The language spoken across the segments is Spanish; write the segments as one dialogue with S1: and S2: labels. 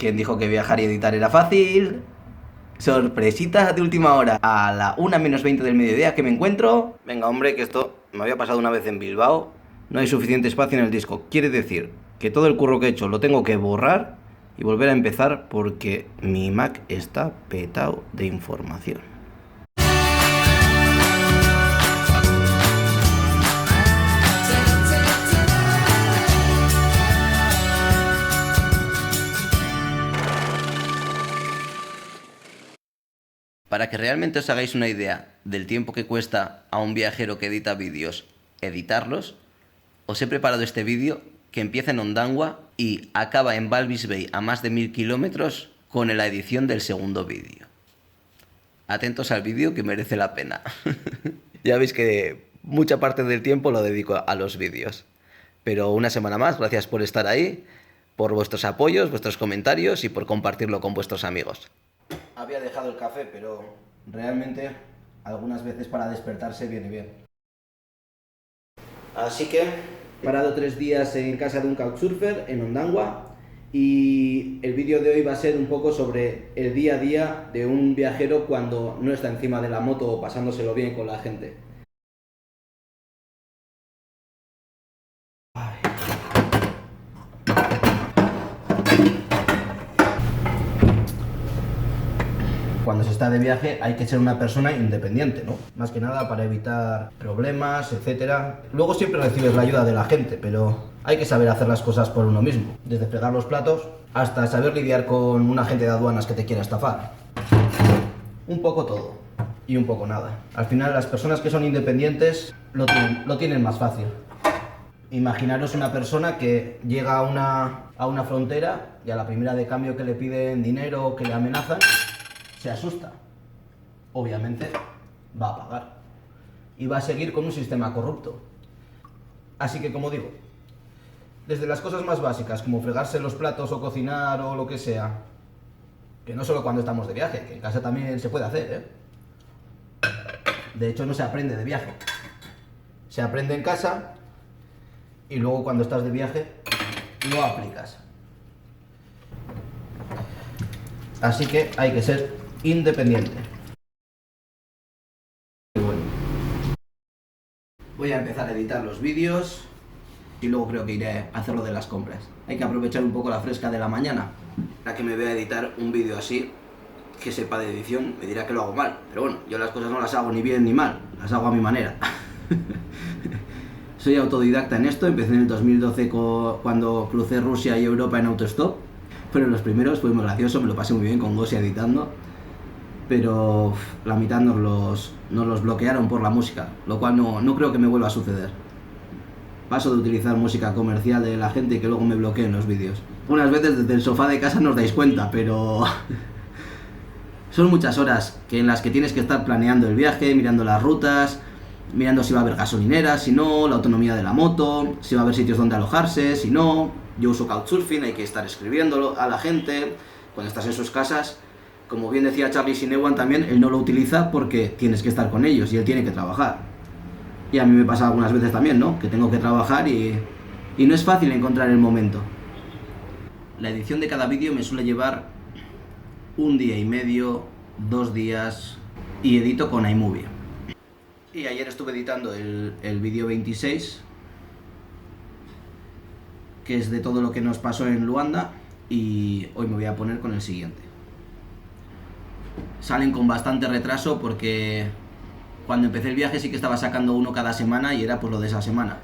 S1: ¿Quién dijo que viajar y editar era fácil? Sorpresitas de última hora. A la 1:20 del mediodía que me encuentro. Venga, hombre, que esto me había pasado una vez en Bilbao. No hay suficiente espacio en el disco. Quiere decir que todo el curro que he hecho lo tengo que borrar y volver a empezar porque mi Mac está petado de información. Para que realmente os hagáis una idea del tiempo que cuesta a un viajero que edita vídeos editarlos, os he preparado este vídeo que empieza en Ondangua y acaba en Walvis Bay a más de 1000 kilómetros con la edición del segundo vídeo. Atentos al vídeo que merece la pena. Ya veis que mucha parte del tiempo lo dedico a los vídeos. Pero una semana más, gracias por estar ahí, por vuestros apoyos, vuestros comentarios y por compartirlo con vuestros amigos. Había dejado el café, pero realmente algunas veces para despertarse viene bien. Así que he parado 3 días en casa de un couchsurfer en Ondangua y el vídeo de hoy va a ser un poco sobre el día a día de un viajero cuando no está encima de la moto o pasándoselo bien con la gente. Cuando se está de viaje hay que ser una persona independiente, ¿no? Más que nada para evitar problemas, etc. Luego siempre recibes la ayuda de la gente, pero hay que saber hacer las cosas por uno mismo. Desde fregar los platos hasta saber lidiar con un agente de aduanas que te quiera estafar. Un poco todo y un poco nada. Al final las personas que son independientes lo tienen más fácil. Imaginaros una persona que llega a una frontera y a la primera de cambio que le piden dinero o que le amenazan, se asusta. Obviamente va a pagar y va a seguir con un sistema corrupto. Así que, como digo, desde las cosas más básicas como fregarse los platos o cocinar o lo que sea, que no solo cuando estamos de viaje, que en casa también se puede hacer, ¿eh? De hecho no se aprende de viaje, se aprende en casa y luego cuando estás de viaje lo aplicas. Así que hay que ser independiente. Bueno, voy a empezar a editar los vídeos y luego creo que iré a hacer lo de las compras. Hay que aprovechar un poco la fresca de la mañana. La que me vea editar un vídeo así, que sepa de edición, me dirá que lo hago mal. Pero bueno, yo las cosas no las hago ni bien ni mal, las hago a mi manera. Soy autodidacta en esto, empecé en el 2012 cuando crucé Rusia y Europa en autostop. Pero en los primeros fue muy gracioso, me lo pasé muy bien con Gosia editando. Pero la mitad nos los bloquearon por la música, lo cual no creo que me vuelva a suceder. Paso de utilizar música comercial de la gente y que luego me bloqueen los vídeos. Unas veces desde el sofá de casa no os dais cuenta, pero son muchas horas en las que tienes que estar planeando el viaje, mirando las rutas, mirando si va a haber gasolineras, si no, la autonomía de la moto, si va a haber sitios donde alojarse, si no. Yo uso Couchsurfing, hay que estar escribiéndolo a la gente cuando estás en sus casas. Como bien decía Charlie Sinewan también, él no lo utiliza porque tienes que estar con ellos y él tiene que trabajar. Y a mí me pasa algunas veces también, ¿no? Que tengo que trabajar y no es fácil encontrar el momento. La edición de cada vídeo me suele llevar 1 día y medio, 2 días y edito con iMovie. Y ayer estuve editando el vídeo 26, que es de todo lo que nos pasó en Luanda, y hoy me voy a poner con el siguiente. Salen con bastante retraso porque cuando empecé el viaje sí que estaba sacando uno cada semana y era pues lo de esa semana.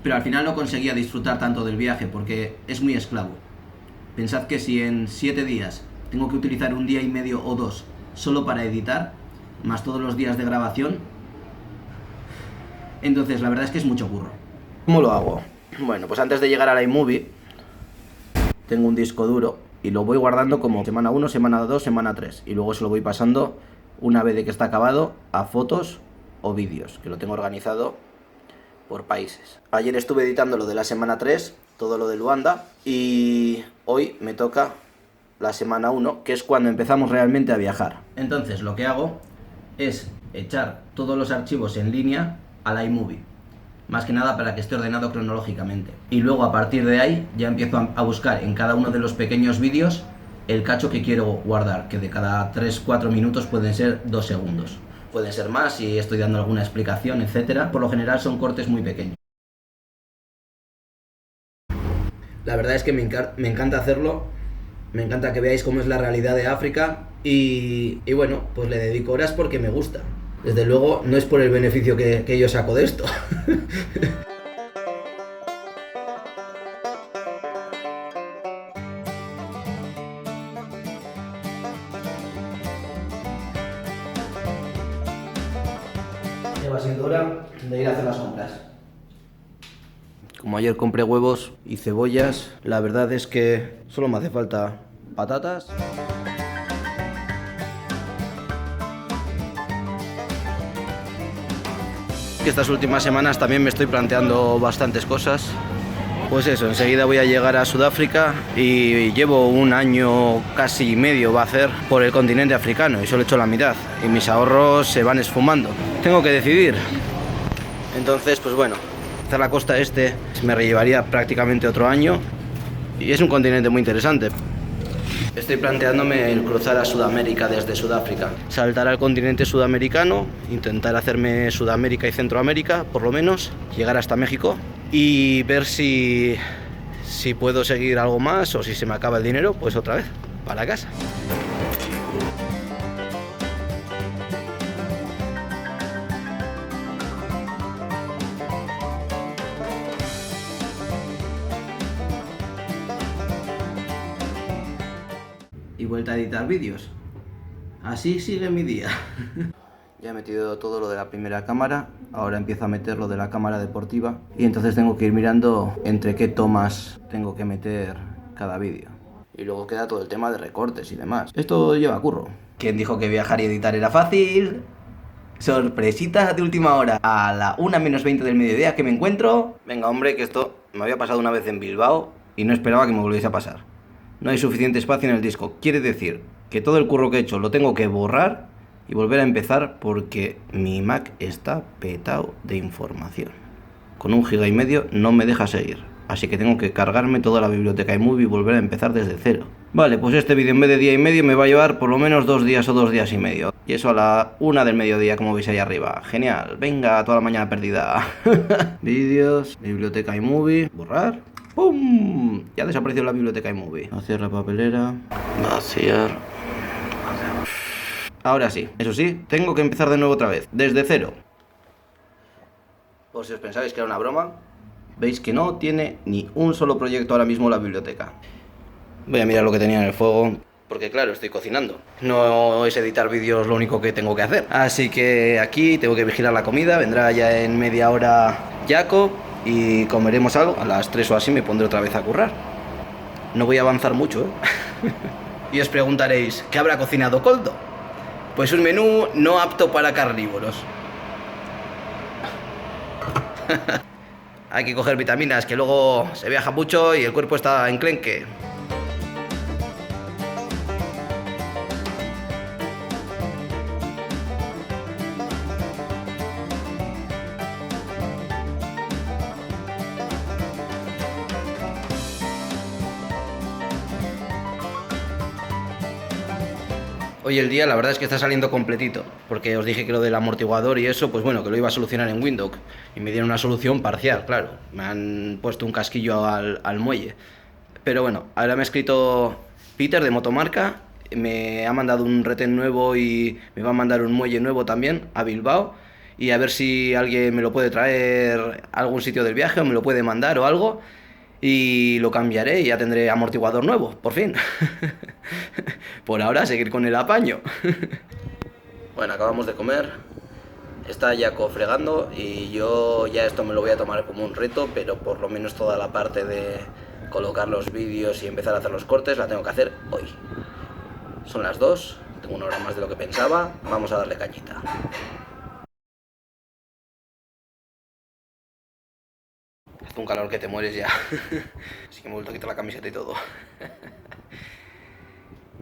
S1: Pero al final no conseguía disfrutar tanto del viaje porque es muy esclavo. Pensad que si en 7 días tengo que utilizar 1 día y medio o 2 solo para editar, más todos los días de grabación, entonces la verdad es que es mucho curro. ¿Cómo lo hago? Bueno, pues antes de llegar a la iMovie tengo un disco duro y lo voy guardando como semana 1, semana 2, semana 3 y luego se lo voy pasando una vez de que está acabado a fotos o vídeos, que lo tengo organizado por países. Ayer estuve editando lo de la semana 3, todo lo de Luanda, y hoy me toca la semana 1, que es cuando empezamos realmente a viajar. Entonces lo que hago es echar todos los archivos en línea a la iMovie. más que nada para que esté ordenado cronológicamente. Y luego a partir de ahí ya empiezo a buscar en cada uno de los pequeños vídeos el cacho que quiero guardar, que de cada 3-4 minutos pueden ser 2 segundos. Pueden ser más si estoy dando alguna explicación, etc. Por lo general son cortes muy pequeños. La verdad es que me encanta hacerlo, me encanta que veáis cómo es la realidad de África y bueno, pues le dedico horas porque me gusta. Desde luego no es por el beneficio que yo saco de esto. Ya va siendo hora de ir a hacer las compras. Como ayer compré huevos y cebollas, la verdad es que solo me hace falta patatas. Estas últimas semanas también me estoy planteando bastantes cosas. Pues eso, enseguida voy a llegar a Sudáfrica y llevo un año casi medio va a hacer por el continente africano y solo he hecho la mitad y mis ahorros se van esfumando. Tengo que decidir. Entonces, pues bueno, hacer la costa este me llevaría prácticamente otro año y es un continente muy interesante. Estoy planteándome el cruzar a Sudamérica desde Sudáfrica, saltar al continente sudamericano, intentar hacerme Sudamérica y Centroamérica, por lo menos, llegar hasta México y ver si puedo seguir algo más o si se me acaba el dinero, pues otra vez, para casa. Y vuelta a editar vídeos. Así sigue mi día. Ya he metido todo lo de la primera cámara, ahora empiezo a meter lo de la cámara deportiva y entonces tengo que ir mirando entre qué tomas tengo que meter cada vídeo. Y luego queda todo el tema de recortes y demás. Esto lleva curro. ¿Quién dijo que viajar y editar era fácil? Sorpresita de última hora. A la 1:20 del mediodía que me encuentro. Venga, hombre, que esto me había pasado una vez en Bilbao y no esperaba que me volviese a pasar. No hay suficiente espacio en el disco. Quiere decir que todo el curro que he hecho lo tengo que borrar y volver a empezar porque mi Mac está petado de información. Con 1,5 GB no me deja seguir. Así que tengo que cargarme toda la biblioteca iMovie y volver a empezar desde cero. Vale, pues este vídeo en vez de día y medio me va a llevar por lo menos 2 días o 2 días y medio. Y eso a la 1 del mediodía, como veis ahí arriba. Genial. Venga, toda la mañana perdida. Vídeos, biblioteca iMovie, borrar. ¡Pum! Ya desapareció la biblioteca iMovie. Vaciar la papelera. Vaciar. Ahora sí, eso sí, tengo que empezar de nuevo otra vez, desde cero. Por si os pensabais que era una broma, veis que no tiene ni un solo proyecto ahora mismo la biblioteca. Voy a mirar lo que tenía en el fuego, porque claro, estoy cocinando. No es editar vídeos lo único que tengo que hacer. Así que aquí tengo que vigilar la comida, vendrá ya en media hora Jaco y comeremos algo. A las 3 o así me pondré otra vez a currar. No voy a avanzar mucho, ¿eh? Y os preguntaréis, ¿qué habrá cocinado Koldo? Pues un menú no apto para carnívoros. Hay que coger vitaminas, que luego se viaja mucho y el cuerpo está enclenque. Hoy el día la verdad es que está saliendo completito, porque os dije que lo del amortiguador y eso, pues bueno, que lo iba a solucionar en Windhoek y me dieron una solución parcial, claro, me han puesto un casquillo al muelle. Pero bueno, ahora me ha escrito Peter de Motomarca, me ha mandado un retén nuevo y me va a mandar un muelle nuevo también a Bilbao y a ver si alguien me lo puede traer a algún sitio del viaje o me lo puede mandar o algo. Y lo cambiaré y ya tendré amortiguador nuevo, por fin. Por ahora, seguir con el apaño. Bueno, acabamos de comer. Está Jaco fregando y yo ya esto me lo voy a tomar como un reto, pero por lo menos toda la parte de colocar los vídeos y empezar a hacer los cortes la tengo que hacer hoy. Son las 2, tengo una hora más de lo que pensaba, vamos a darle cañita. Hace un calor que te mueres ya. Así que me he vuelto a quitar la camiseta y todo.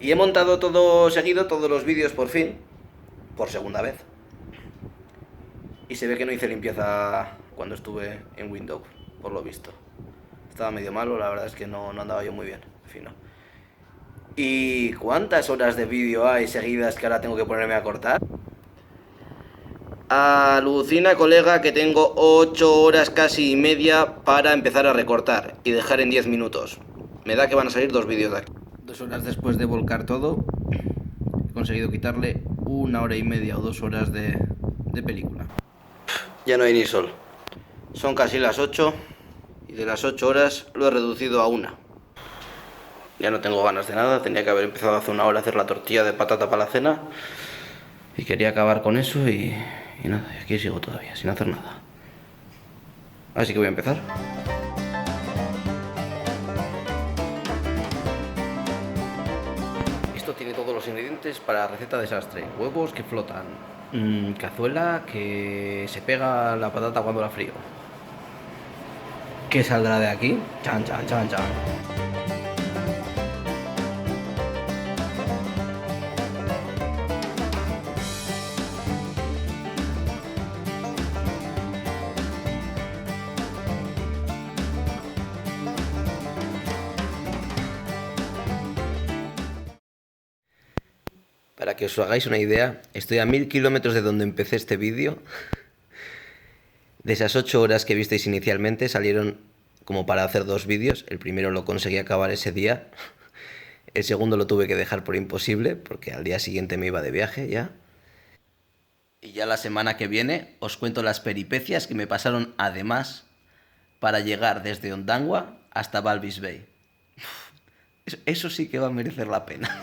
S1: Y he montado todo seguido, todos los vídeos por fin. Por segunda vez. Y se ve que no hice limpieza cuando estuve en Windows, por lo visto. Estaba medio malo, la verdad es que no andaba yo muy bien, en fin, no. ¿Y cuántas horas de vídeo hay seguidas que ahora tengo que ponerme a cortar? Alucina, colega, que tengo 8 horas casi y media para empezar a recortar y dejar en 10 minutos. Me da que van a salir 2 vídeos de aquí. 2 horas después de volcar todo, he conseguido quitarle 1 hora y media o 2 horas de película. Ya no hay ni sol. Son casi las 8 y de las 8 horas lo he reducido a 1. Ya no tengo ganas de nada, tenía que haber empezado hace 1 hora a hacer la tortilla de patata para la cena. Y quería acabar con eso y nada, aquí sigo todavía, sin hacer nada. Así que voy a empezar. Esto tiene todos los ingredientes para receta desastre. Huevos que flotan. Cazuela que se pega la patata cuando la frío. ¿Qué saldrá de aquí? Chan, chan, chan, chan. Para que os hagáis una idea, estoy a 1000 kilómetros de donde empecé este vídeo. De esas 8 horas que visteis inicialmente salieron como para hacer 2 vídeos. El primero lo conseguí acabar ese día. El segundo lo tuve que dejar por imposible porque al día siguiente me iba de viaje ya. Y ya la semana que viene os cuento las peripecias que me pasaron además para llegar desde Ondangua hasta Walvis Bay. Eso sí que va a merecer la pena.